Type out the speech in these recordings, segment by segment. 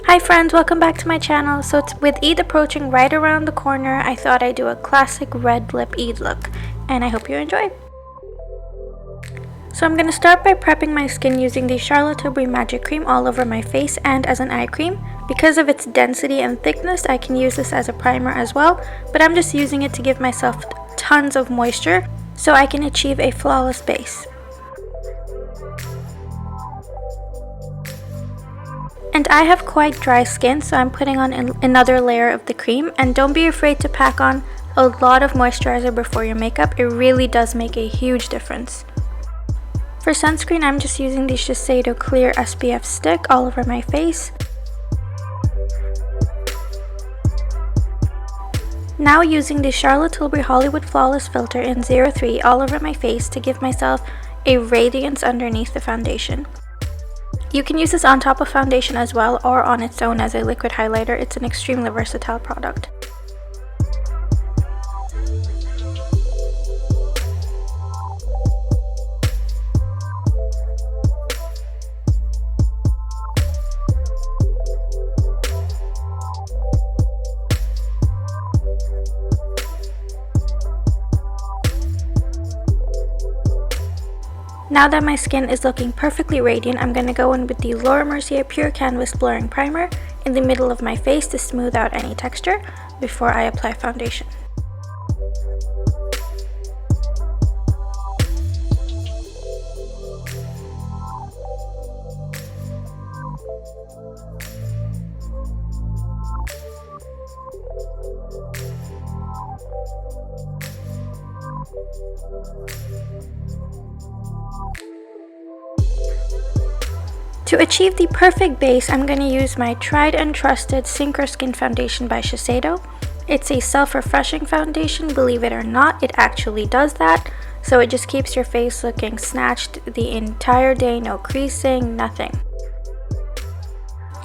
Hi friends, welcome back to my channel. So with Eid approaching right around the corner, I thought I'd do a classic red lip Eid look, and I hope you enjoy. So I'm going to start by prepping my skin using the Charlotte Tilbury Magic Cream all over my face and as an eye cream. Because of its density and thickness, I can use this as a primer as well, but I'm just using it to give myself tons of moisture so I can achieve a flawless base. And I have quite dry skin, so I'm putting on another layer of the cream, and don't be afraid to pack on a lot of moisturizer before your makeup. It really does make a huge difference. For sunscreen, I'm just using the Shiseido Clear SPF Stick all over my face. Now using the Charlotte Tilbury Hollywood Flawless Filter in 03 all over my face to give myself a radiance underneath the foundation. You can use this on top of foundation as well, or on its own as a liquid highlighter. It's an extremely versatile product. Now that my skin is looking perfectly radiant, I'm going to go in with the Mercier Pure Canvas Blurring Primer in the middle of my face to smooth out any texture before I apply foundation. To achieve the perfect base, I'm going to use my tried and trusted Synchro Skin Foundation by Shiseido. It's a self-refreshing foundation, believe it or not, it actually does that. So it just keeps your face looking snatched the entire day, no creasing, nothing.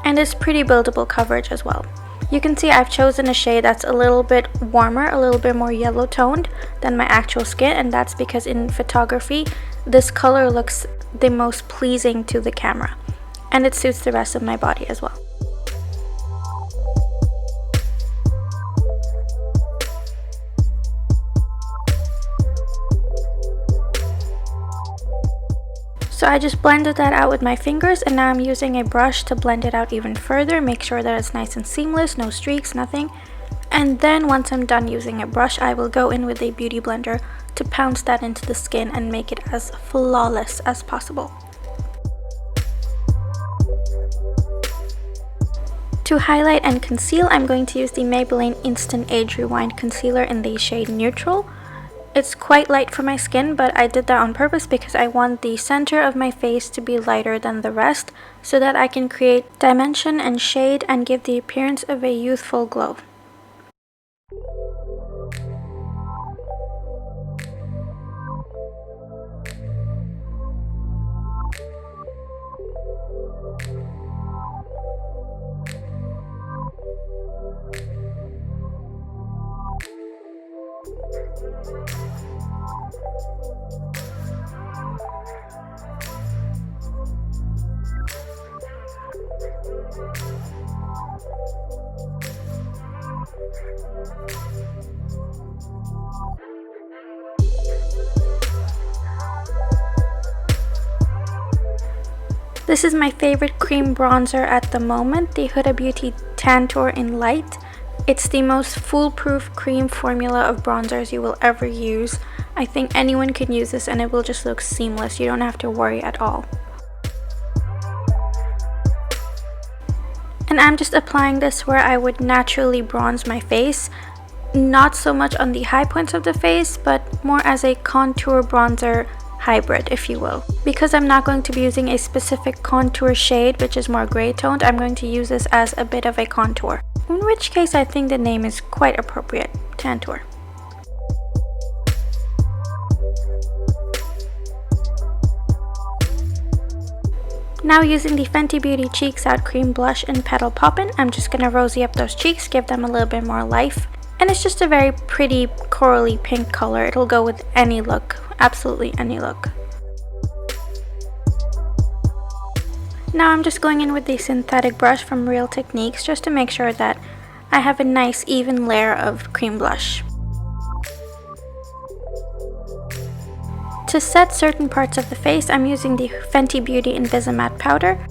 And it's pretty buildable coverage as well. You can see I've chosen a shade that's a little bit warmer, a little bit more yellow toned than my actual skin, and that's because in photography, this color looks the most pleasing to the camera. And it suits the rest of my body as well. So I just blended that out with my fingers, and now I'm using a brush to blend it out even further, make sure that it's nice and seamless, no streaks, nothing. And then once I'm done using a brush, I will go in with a beauty blender to pounce that into the skin and make it as flawless as possible. To highlight and conceal, I'm going to use the Maybelline Instant Age Rewind Concealer in the shade Neutral. It's quite light for my skin, but I did that on purpose because I want the center of my face to be lighter than the rest so that I can create dimension and shade and give the appearance of a youthful glow. This is my favorite cream bronzer at the moment, the Huda Beauty Tantour in Light. It's the most foolproof cream formula of bronzers you will ever use. I think anyone can use this and it will just look seamless. You don't have to worry at all. And I'm just applying this where I would naturally bronze my face. Not so much on the high points of the face, but more as a contour bronzer hybrid, if you will. Because I'm not going to be using a specific contour shade, which is more gray toned, I'm going to use this as a bit of a contour. In which case, I think the name is quite appropriate, Tantour. Now using the Fenty Beauty Cheeks Out Cream Blush in Petal Poppin', I'm just going to rosy up those cheeks, give them a little bit more life. And it's just a very pretty corally pink color. It'll go with any look, absolutely any look. Now I'm just going in with the synthetic brush from Real Techniques just to make sure that I have a nice even layer of cream blush. To set certain parts of the face, I'm using the Fenty Beauty Invisimatte powder.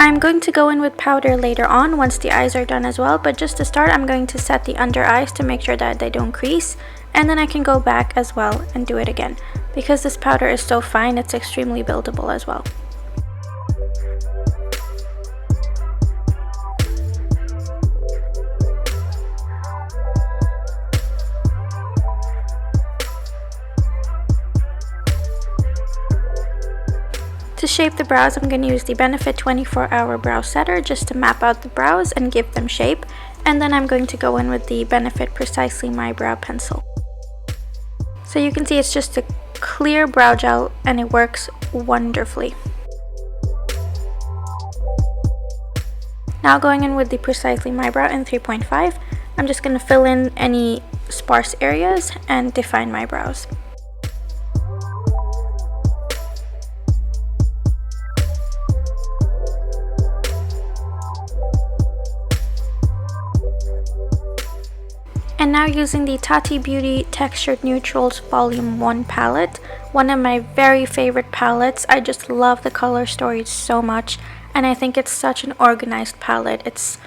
I'm going to go in with powder later on once the eyes are done as well, but just to start I'm going to set the under eyes to make sure that they don't crease, and then I can go back as well and do it again. Because this powder is so fine, it's extremely buildable as well. To shape the brows, I'm going to use the Benefit 24-Hour Brow Setter just to map out the brows and give them shape. And then I'm going to go in with the Benefit Precisely My Brow Pencil. So you can see it's just a clear brow gel and it works wonderfully. Now going in with the Precisely My Brow in 3.5, I'm just going to fill in any sparse areas and define my brows. And now using the Tati Beauty Textured Neutrals Volume 1 palette, one of my very favorite palettes. I just love the color story so much, and I think it's such an organized palette. It's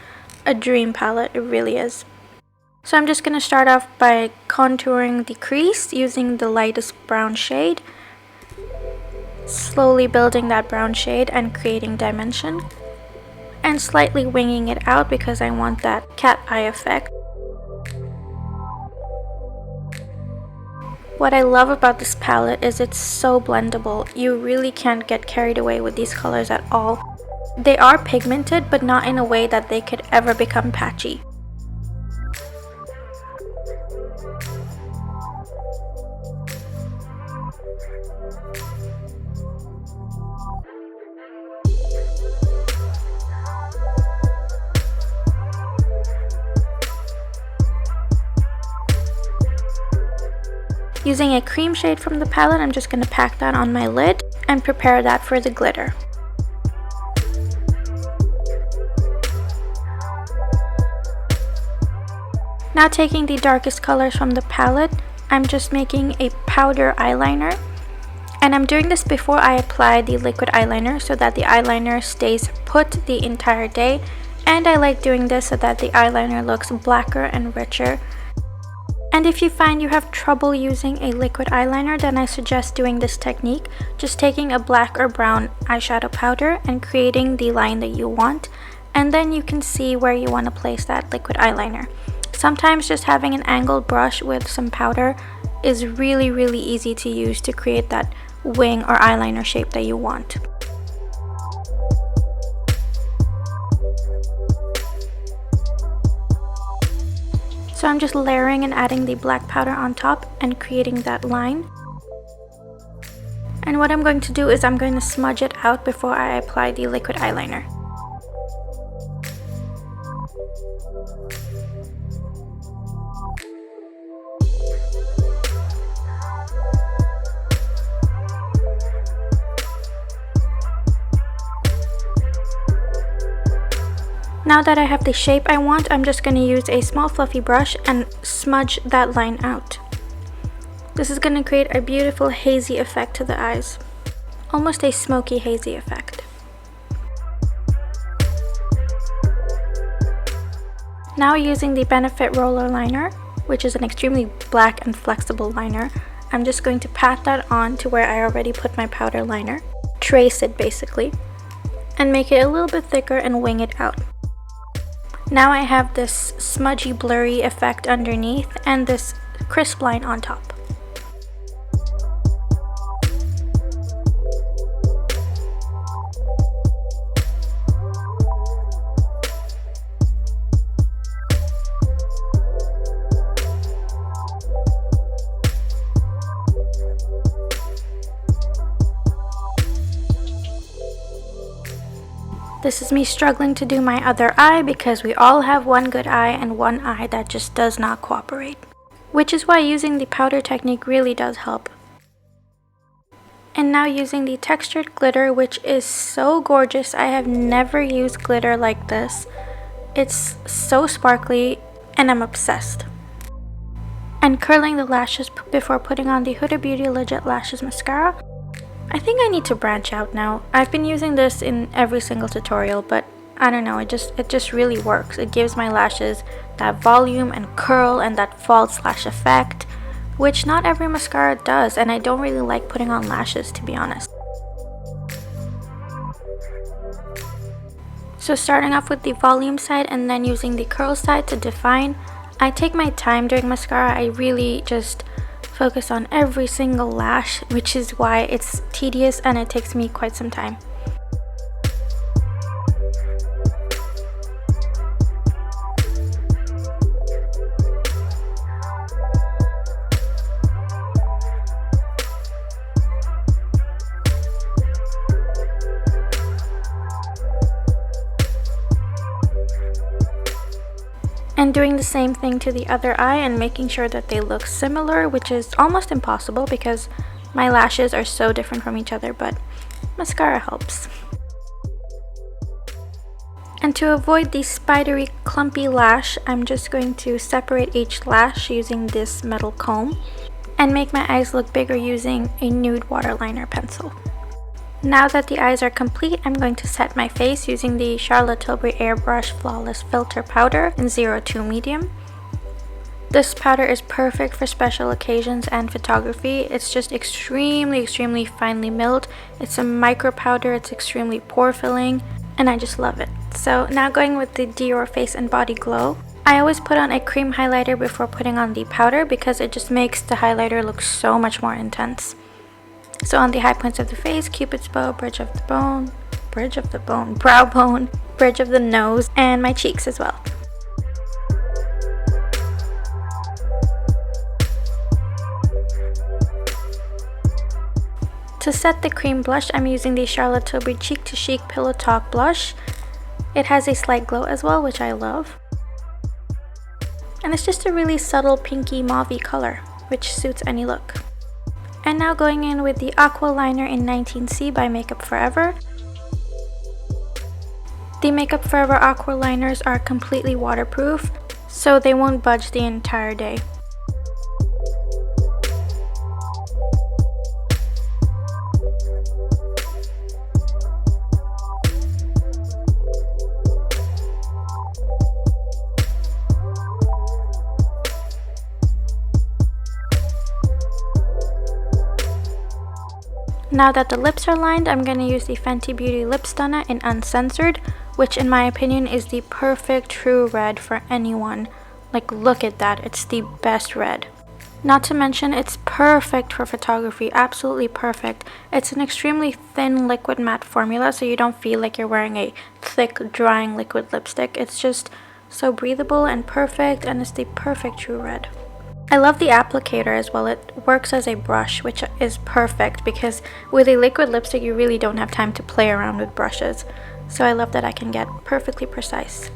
a dream palette, it really is. So I'm just going to start off by contouring the crease using the lightest brown shade, slowly building that brown shade and creating dimension, and slightly winging it out because I want that cat eye effect. What I love about this palette is it's so blendable. You really can't get carried away with these colors at all. They are pigmented, but not in a way that they could ever become patchy. Using a cream shade from the palette, I'm just going to pack that on my lid and prepare that for the glitter. Now taking the darkest colors from the palette, I'm just making a powder eyeliner. And I'm doing this before I apply the liquid eyeliner so that the eyeliner stays put the entire day. And I like doing this so that the eyeliner looks blacker and richer. And if you find you have trouble using a liquid eyeliner, then I suggest doing this technique, just taking a black or brown eyeshadow powder and creating the line that you want, and then you can see where you want to place that liquid eyeliner. Sometimes just having an angled brush with some powder is really easy to use to create that wing or eyeliner shape that you want. So I'm just layering and adding the black powder on top and creating that line. And what I'm going to do is I'm going to smudge it out before I apply the liquid eyeliner. Now that I have the shape I want, I'm just going to use a small fluffy brush and smudge that line out. This is going to create a beautiful hazy effect to the eyes. Almost a smoky hazy effect. Now using the Benefit Roller Liner, which is an extremely black and flexible liner, I'm just going to pat that on to where I already put my powder liner. Trace it basically, and make it a little bit thicker and wing it out. Now I have this smudgy blurry effect underneath and this crisp line on top. This is me struggling to do my other eye because we all have one good eye and one eye that just does not cooperate. Which is why using the powder technique really does help. And now using the textured glitter, which is so gorgeous. I have never used glitter like this. It's so sparkly and I'm obsessed. And curling the lashes before putting on the Huda Beauty Legit Lashes Mascara. I think I need to branch out now. I've been using this in every single tutorial, but I don't know, it just really works. It gives my lashes that volume and curl and that false lash effect, which not every mascara does, and I don't really like putting on lashes, to be honest. So starting off with the volume side and then using the curl side to define. I take my time during mascara. I really just focus on every single lash, which is why it's tedious and it takes me quite some time. And doing the same thing to the other eye and making sure that they look similar, which is almost impossible because my lashes are so different from each other, but mascara helps. And to avoid the spidery, clumpy lash, I'm just going to separate each lash using this metal comb and make my eyes look bigger using a nude waterliner pencil. Now that the eyes are complete, I'm going to set my face using the Charlotte Tilbury Airbrush Flawless Filter Powder in 02 Medium. This powder is perfect for special occasions and photography. It's just extremely finely milled. It's a micro powder, it's extremely pore filling, and I just love it. So now going with the Dior Face and Body Glow. I always put on a cream highlighter before putting on the powder because it just makes the highlighter look so much more intense. So on the high points of the face, Cupid's bow, bridge of the bone, brow bone, bridge of the nose, and my cheeks as well. To set the cream blush, I'm using the Charlotte Tilbury Cheek to Chic Pillow Talk blush. It has a slight glow as well, which I love. And it's just a really subtle pinky mauvey color, which suits any look. And now going in with the Aqua Liner in 19C by Makeup Forever. The Makeup Forever Aqua Liners are completely waterproof, so they won't budge the entire day. Now that the lips are lined, I'm going to use the Fenty Beauty Lip Stunner in Uncensored, which in my opinion is the perfect true red for anyone. Like, look at that, it's the best red. Not to mention, it's perfect for photography, absolutely perfect. It's an extremely thin liquid matte formula, so you don't feel like you're wearing a thick, drying liquid lipstick. It's just so breathable and perfect, and it's the perfect true red. I love the applicator as well. It works as a brush, which is perfect because with a liquid lipstick you really don't have time to play around with brushes. So I love that I can get perfectly precise.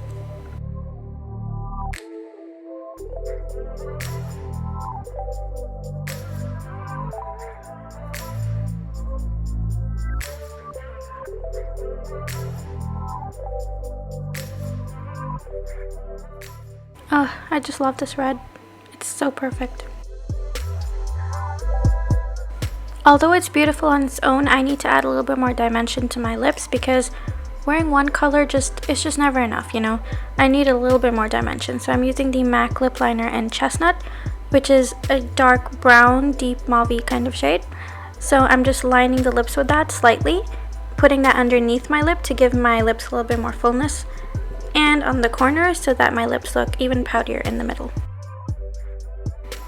Oh, I just love this red. It's so perfect. Although it's beautiful on its own, I need to add a little bit more dimension to my lips because wearing one color it's just never enough, you know? I need a little bit more dimension. So I'm using the MAC Lip Liner and Chestnut, which is a dark brown, deep mauve kind of shade. So I'm just lining the lips with that slightly, putting that underneath my lip to give my lips a little bit more fullness, and on the corners so that my lips look even poutier in the middle.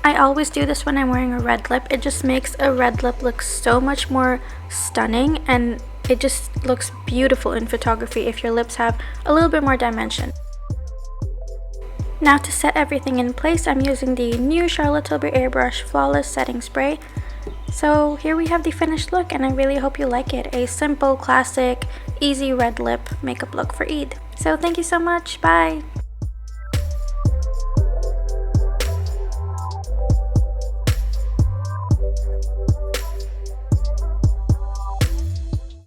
I always do this when I'm wearing a red lip. It just makes a red lip look so much more stunning, and it just looks beautiful in photography if your lips have a little bit more dimension. Now to set everything in place, I'm using the new Charlotte Tilbury Airbrush Flawless Setting Spray. So here we have the finished look, and I really hope you like it. A simple, classic, easy red lip makeup look for Eid. So thank you so much. Bye!